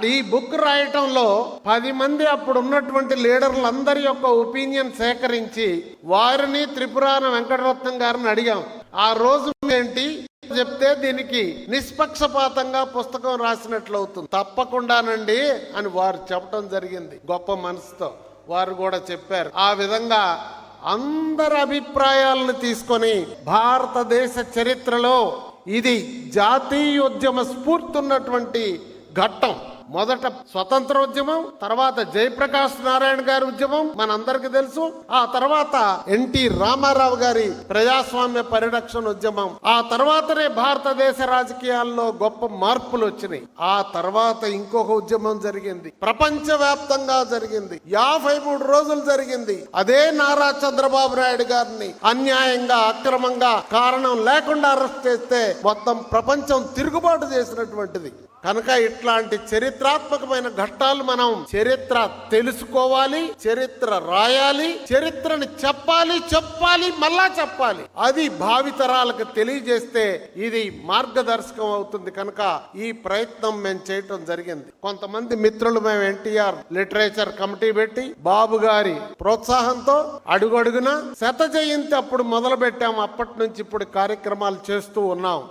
ఈ బుక్ రాయటంలో 10 మంది అప్పుడు ఉన్నటువంటి లీడర్లందరి యొక్క ఒపీనియన్ సేకరించి వారిని త్రిపురాన వెంకటరత్నం గారిని అడిగాం. ఆ రోజు ఏంటి చెప్తే దీనికి నిష్పక్షపాతంగా పుస్తకం రాసినట్లు అవుతుంది. తప్పకుండానండి అని వారు చెప్పడం జరిగింది. గొప్ప మనసుతో వారు కూడా చెప్పారు. ఆ విధంగా అందరి అభిప్రాయాలను తీసుకొని భారతదేశ చరిత్రలో ఇది జాతీయోద్యమ స్ఫూర్తి ఉన్నటువంటి ఘట్టం. మొదట స్వతంత్రోద్యమం, తర్వాత జయప్రకాష్ నారాయణ గారి ఉద్యమం మనందరికి తెలుసు. ఆ తర్వాత ఎన్టీ రామారావు గారి ప్రజాస్వామ్య పరిరక్షణ ఉద్యమం. ఆ తర్వాతనే భారతదేశ రాజకీయాల్లో గొప్ప మార్పులు వచ్చినాయి. ఆ తర్వాత ఇంకొక ఉద్యమం జరిగింది, ప్రపంచ వ్యాప్తంగా జరిగింది, 53 రోజులు జరిగింది. అదే నారా చంద్రబాబు నాయుడు గారిని అన్యాయంగా అక్రమంగా కారణం లేకుండా అరెస్ట్ చేస్తే మొత్తం ప్రపంచం తిరుగుబాటు చేసినటువంటిది. కనుక ఇట్లాంటి చరిత్రాత్మకమైన ఘట్టాలు మనం చరిత్ర తెలుసుకోవాలి, చరిత్ర రాయాలి, చరిత్రని చెప్పాలి, మళ్ళా చెప్పాలి. అది భావితరాలకు తెలియజేస్తే ఇది మార్గదర్శకం అవుతుంది. కనుక ఈ ప్రయత్నం మేము చేయటం జరిగింది. కొంతమంది మిత్రులు మేము ఎన్టీఆర్ లిటరేచర్ కమిటీ పెట్టి బాబు గారి ప్రోత్సాహంతో అడుగడుగున 100వ జయంతి అప్పుడు మొదలు పెట్టాము. అప్పటి నుంచి ఇప్పుడు కార్యక్రమాలు చేస్తూ ఉన్నాం.